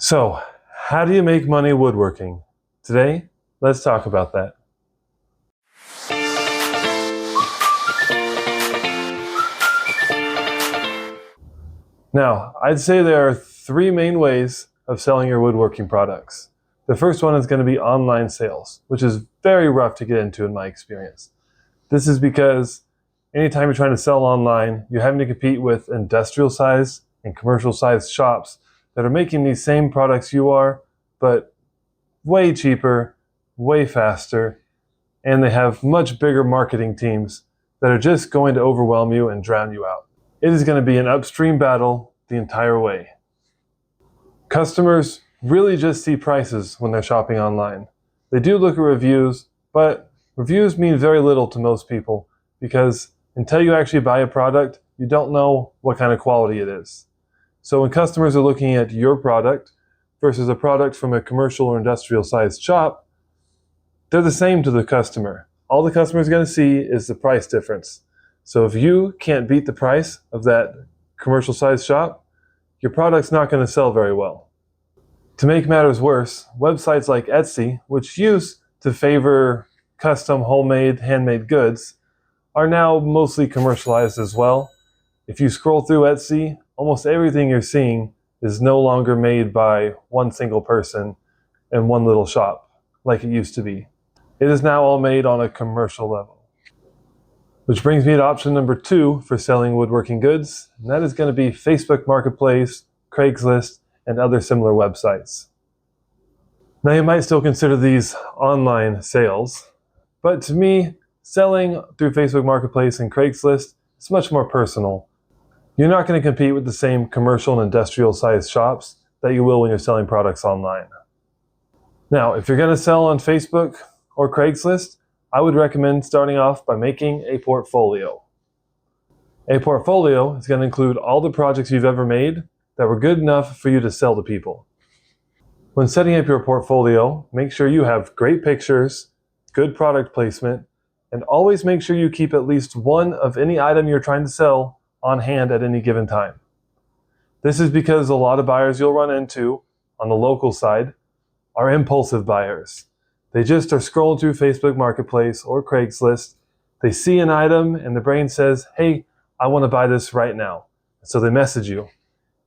So, how do you make money woodworking? Today, let's talk about that. Now, I'd say there are three main ways of selling your woodworking products. The first one is going to be online sales, which is very rough to get into in my experience. This is because anytime you're trying to sell online, you're having to compete with industrial sized and commercial sized shops that are making these same products you are, but way cheaper, way faster, and they have much bigger marketing teams that are just going to overwhelm you and drown you out. It is going to be an upstream battle the entire way. Customers really just see prices when they're shopping online. They do look at reviews, but reviews mean very little to most people because until you actually buy a product, you don't know what kind of quality it is. So when customers are looking at your product versus a product from a commercial or industrial sized shop, they're the same to the customer. All the customer is going to see is the price difference. So if you can't beat the price of that commercial sized shop, your product's not going to sell very well. To make matters worse, websites like Etsy, which used to favor custom, homemade, handmade goods, are now mostly commercialized as well. If you scroll through Etsy, almost everything you're seeing is no longer made by one single person in one little shop like it used to be. It is now all made on a commercial level. Which brings me to option number 2 for selling woodworking goods, and that is going to be Facebook Marketplace, Craigslist, and other similar websites. Now you might still consider these online sales, but to me, selling through Facebook Marketplace and Craigslist is much more personal. You're not going to compete with the same commercial and industrial sized shops that you will when you're selling products online. Now, if you're going to sell on Facebook or Craigslist, I would recommend starting off by making a portfolio. A portfolio is going to include all the projects you've ever made that were good enough for you to sell to people. When setting up your portfolio, make sure you have great pictures, good product placement, and always make sure you keep at least one of any item you're trying to sell on hand at any given time. This is because a lot of buyers you'll run into on the local side are impulsive buyers. They just are scrolling through Facebook Marketplace or Craigslist. They see an item and the brain says, hey, I want to buy this right now. So they message you.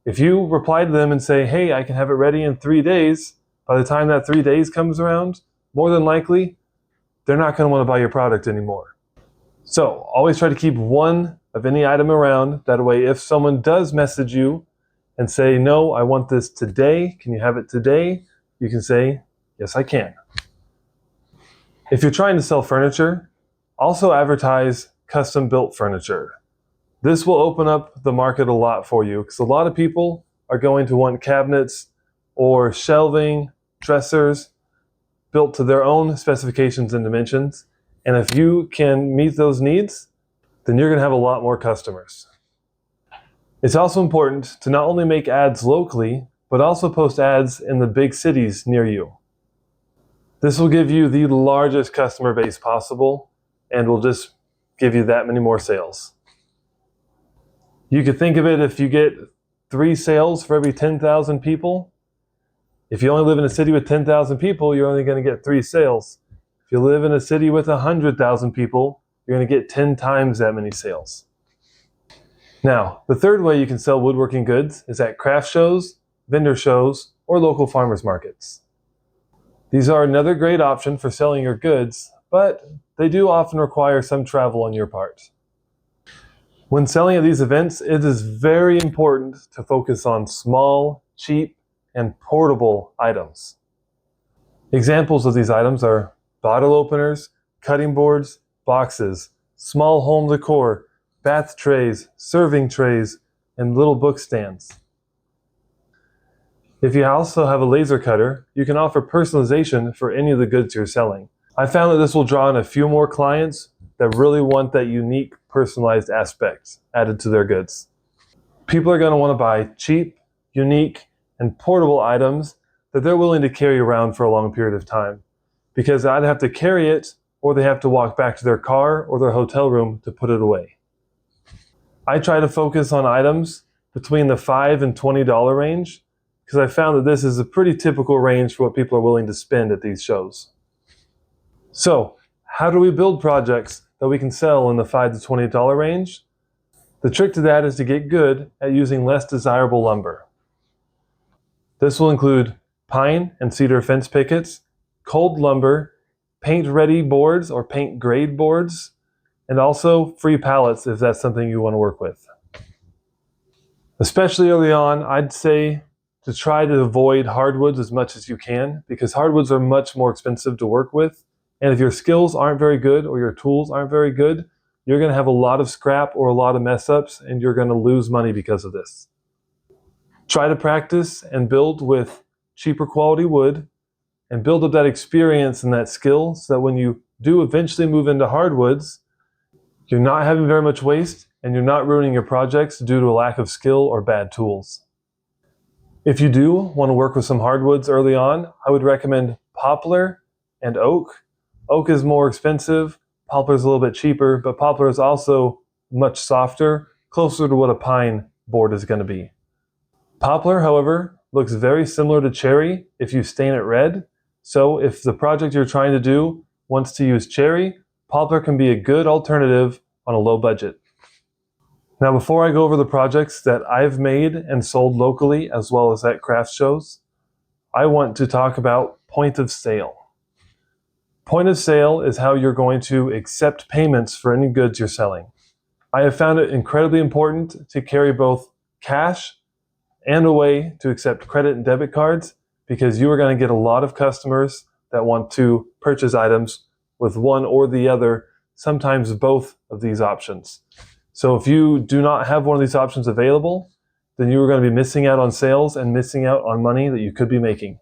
If you reply to them and say, hey, I can have it ready in 3 days, by the time that 3 days comes around, more than likely, they're not going to want to buy your product anymore. So always try to keep one of any item around. That way, if someone does message you and say, no, I want this today, can you have it today? You can say, yes, I can. If you're trying to sell furniture, also advertise custom-built furniture. This will open up the market a lot for you because a lot of people are going to want cabinets or shelving, dressers built to their own specifications and dimensions. And if you can meet those needs, then you're going to have a lot more customers. It's also important to not only make ads locally, but also post ads in the big cities near you. This will give you the largest customer base possible and will just give you that many more sales. You could think of it if you get 3 sales for every 10,000 people. If you only live in a city with 10,000 people, you're only going to get 3 sales. If you live in a city with 100,000 people, you're going to get 10 times that many sales. Now, the third way you can sell woodworking goods is at craft shows, vendor shows, or local farmers markets. These are another great option for selling your goods, but they do often require some travel on your part. When selling at these events, it is very important to focus on small, cheap, and portable items. Examples of these items are bottle openers, cutting boards, boxes, small home decor, bath trays, serving trays, and little book stands. If you also have a laser cutter, you can offer personalization for any of the goods you're selling. I found that this will draw in a few more clients that really want that unique personalized aspect added to their goods. People are going to want to buy cheap, unique, and portable items that they're willing to carry around for a long period of time because they either have to carry it or they have to walk back to their car or their hotel room to put it away. I try to focus on items between the $5 and $20 range because I found that this is a pretty typical range for what people are willing to spend at these shows. So, how do we build projects that we can sell in the $5 to $20 range? The trick to that is to get good at using less desirable lumber. This will include pine and cedar fence pickets, cold lumber, paint-ready boards or paint-grade boards, and also free pallets if that's something you want to work with. Especially early on, I'd say to try to avoid hardwoods as much as you can, because hardwoods are much more expensive to work with. And if your skills aren't very good or your tools aren't very good, you're going to have a lot of scrap or a lot of mess ups, and you're going to lose money because of this. Try to practice and build with cheaper quality wood and build up that experience and that skill so that when you do eventually move into hardwoods, you're not having very much waste and you're not ruining your projects due to a lack of skill or bad tools. If you do want to work with some hardwoods early on, I would recommend poplar and oak. Oak is more expensive, poplar is a little bit cheaper, but poplar is also much softer, closer to what a pine board is going to be. Poplar, however, looks very similar to cherry if you stain it red. So if the project you're trying to do wants to use cherry, poplar can be a good alternative on a low budget. Now, before I go over the projects that I've made and sold locally as well as at craft shows, I want to talk about point of sale. Point of sale is how you're going to accept payments for any goods you're selling. I have found it incredibly important to carry both cash and a way to accept credit and debit cards, because you are going to get a lot of customers that want to purchase items with one or the other, sometimes both of these options. So if you do not have one of these options available, then you are going to be missing out on sales and missing out on money that you could be making.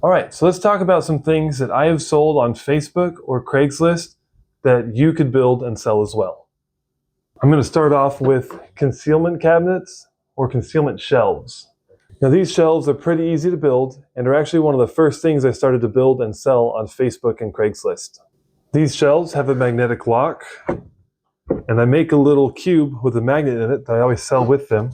All right, so let's talk about some things that I have sold on Facebook or Craigslist that you could build and sell as well. I'm going to start off with concealment cabinets or concealment shelves. Now, these shelves are pretty easy to build and are actually one of the first things I started to build and sell on Facebook and Craigslist. These shelves have a magnetic lock, and I make a little cube with a magnet in it that I always sell with them.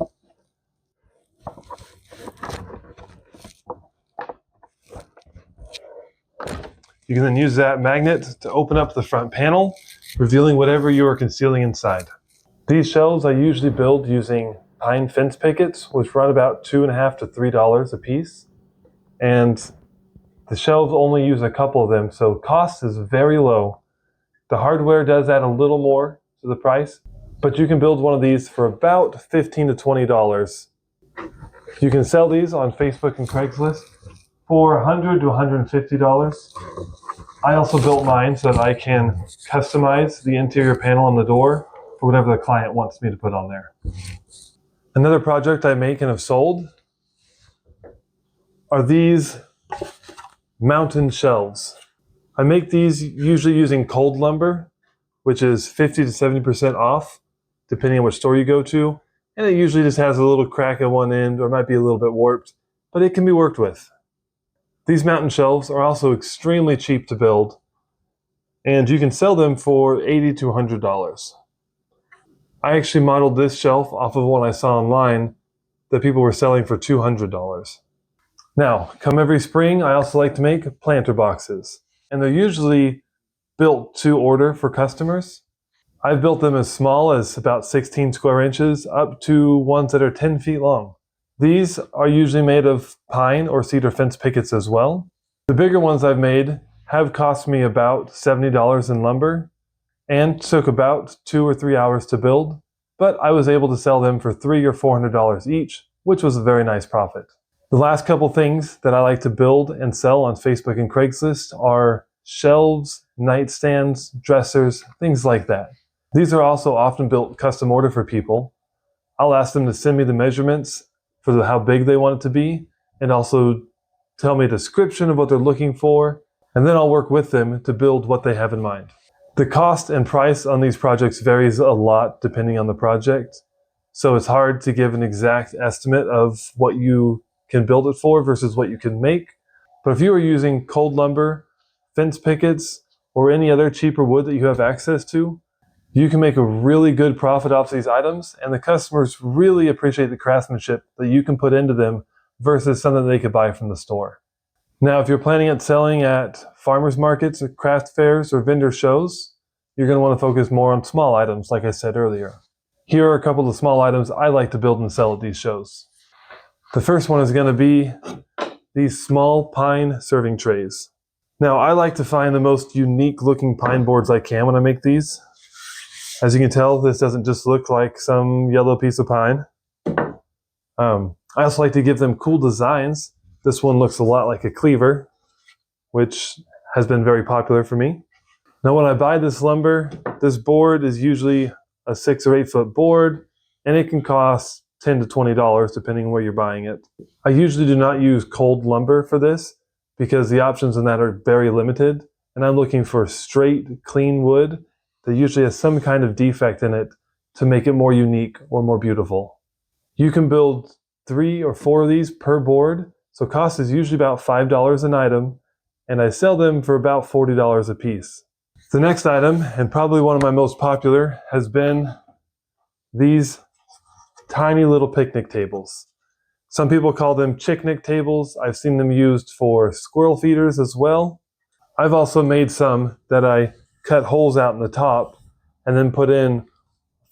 You can then use that magnet to open up the front panel, revealing whatever you are concealing inside. These shelves I usually build using pine fence pickets, which run about $2.50 to $3 a piece. And the shelves only use a couple of them, so cost is very low. The hardware does add a little more to the price, but you can build one of these for about $15 to $20. You can sell these on Facebook and Craigslist for $100 to $150. I also built mine so that I can customize the interior panel on the door for whatever the client wants me to put on there. Another project I make and have sold are these mountain shelves. I make these usually using cold lumber, which is 50 to 70% off, depending on which store you go to. And it usually just has a little crack at one end, or it might be a little bit warped, but it can be worked with. These mountain shelves are also extremely cheap to build, and you can sell them for $80 to $100. I actually modeled this shelf off of one I saw online that people were selling for $200. Now, come every spring, I also like to make planter boxes, and they're usually built to order for customers. I've built them as small as about 16 square inches up to ones that are 10 feet long. These are usually made of pine or cedar fence pickets as well. The bigger ones I've made have cost me about $70 in lumber and took about 2 or 3 hours to build, but I was able to sell them for $300 or $400 each, which was a very nice profit. The last couple things that I like to build and sell on Facebook and Craigslist are shelves, nightstands, dressers, things like that. These are also often built custom order for people. I'll ask them to send me the measurements for how big they want it to be, and also tell me a description of what they're looking for, and then I'll work with them to build what they have in mind. The cost and price on these projects varies a lot depending on the project, so it's hard to give an exact estimate of what you can build it for versus what you can make. But if you are using cold lumber, fence pickets, or any other cheaper wood that you have access to, you can make a really good profit off these items, and the customers really appreciate the craftsmanship that you can put into them versus something they could buy from the store. Now, if you're planning on selling at farmers markets, or craft fairs, or vendor shows, you're going to want to focus more on small items, like I said earlier. Here are a couple of small items I like to build and sell at these shows. The first one is going to be these small pine serving trays. Now, I like to find the most unique looking pine boards I can when I make these. As you can tell, this doesn't just look like some yellow piece of pine. I also like to give them cool designs. This one looks a lot like a cleaver, which has been very popular for me. Now, when I buy this lumber, this board is usually a 6 or 8 foot board, and it can cost $10 to $20 depending on where you're buying it. I usually do not use cold lumber for this because the options in that are very limited, and I'm looking for straight, clean wood that usually has some kind of defect in it to make it more unique or more beautiful. You can build 3 or 4 of these per board, so cost is usually about $5 an item, and I sell them for about $40 a piece. The next item, and probably one of my most popular, has been these tiny little picnic tables. Some people call them chicknick tables. I've seen them used for squirrel feeders as well. I've also made some that I cut holes out in the top and then put in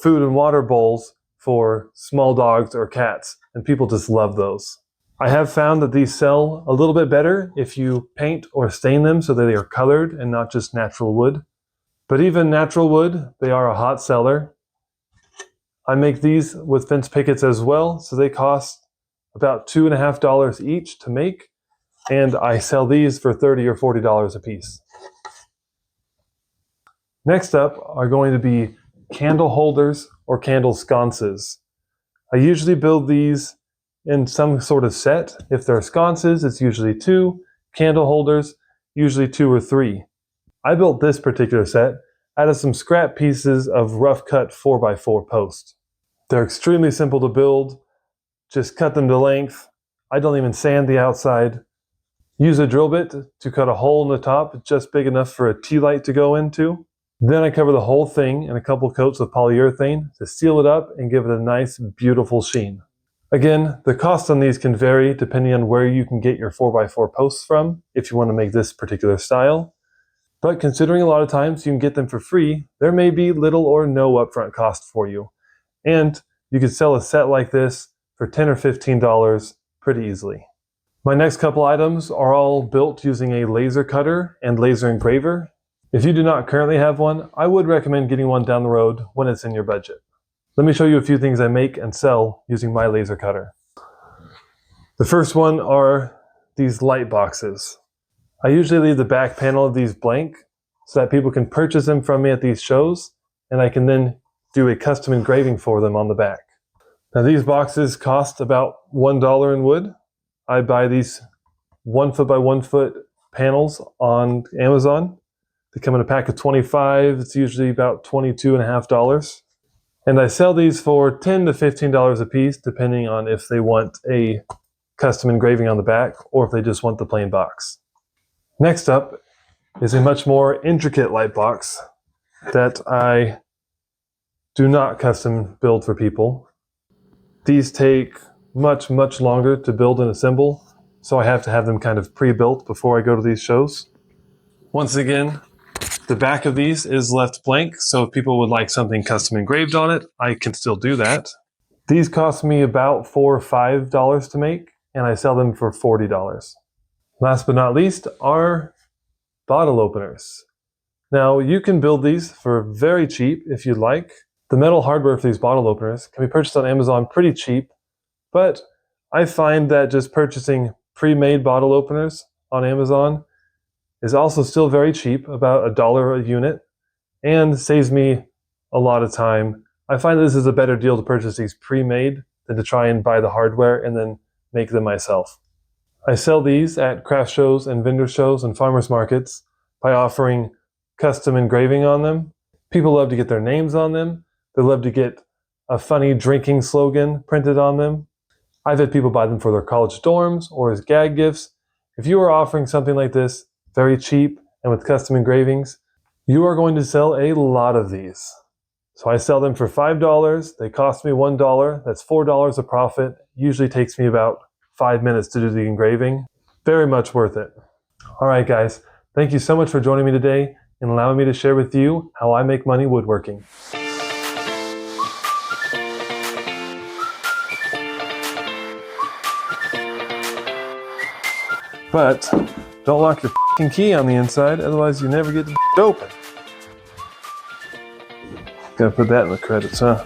food and water bowls for small dogs or cats, and people just love those. I have found that these sell a little bit better if you paint or stain them so that they are colored and not just natural wood. But even natural wood, they are a hot seller. I make these with fence pickets as well, so they cost about $2.50 each to make, and I sell these for $30 or $40 a piece. Next up are going to be candle holders or candle sconces. I usually build these in some sort of set. If they're sconces, it's usually 2. Candle holders, usually 2 or 3. I built this particular set out of some scrap pieces of rough cut 4x4 post. They're extremely simple to build. Just cut them to length. I don't even sand the outside. Use a drill bit to cut a hole in the top just big enough for a tea light to go into. Then I cover the whole thing in a couple coats of polyurethane to seal it up and give it a nice, beautiful sheen. Again, the cost on these can vary depending on where you can get your 4x4 posts from if you want to make this particular style. But considering a lot of times you can get them for free, there may be little or no upfront cost for you. And you could sell a set like this for $10 or $15 pretty easily. My next couple items are all built using a laser cutter and laser engraver. If you do not currently have one, I would recommend getting one down the road when it's in your budget. Let me show you a few things I make and sell using my laser cutter. The first one are these light boxes. I usually leave the back panel of these blank so that people can purchase them from me at these shows, and I can then do a custom engraving for them on the back. Now these boxes cost about $1 in wood. I buy these 1 foot by 1 foot panels on Amazon. They come in a pack of 25. It's usually about $22.50. And I sell these for $10 to $15 a piece, depending on if they want a custom engraving on the back or if they just want the plain box. Next up is a much more intricate light box that I do not custom build for people. These take much longer to build and assemble, so I have to have them kind of pre-built before I go to these shows. Once again, the back of these is left blank, so if people would like something custom engraved on it, I can still do that. These cost me about $4 or $5 to make, and I sell them for $40. Last but not least are bottle openers. Now, you can build these for very cheap if you'd like. The metal hardware for these bottle openers can be purchased on Amazon pretty cheap, but I find that just purchasing pre-made bottle openers on Amazon is also still very cheap, about $1 a unit, and saves me a lot of time. I find this is a better deal to purchase these pre-made than to try and buy the hardware and then make them myself. I sell these at craft shows and vendor shows and farmers markets by offering custom engraving on them. People love to get their names on them. They love to get a funny drinking slogan printed on them. I've had people buy them for their college dorms or as gag gifts. If you are offering something like this, very cheap and with custom engravings, you are going to sell a lot of these. So I sell them for $5. They cost me $1. That's $4 a profit. Usually takes me about 5 minutes to do the engraving. Very much worth it. All right, guys. Thank you so much for joining me today and allowing me to share with you how I make money woodworking. But don't lock your f***ing key on the inside, otherwise you never get the open. Gotta put that in the credits, huh?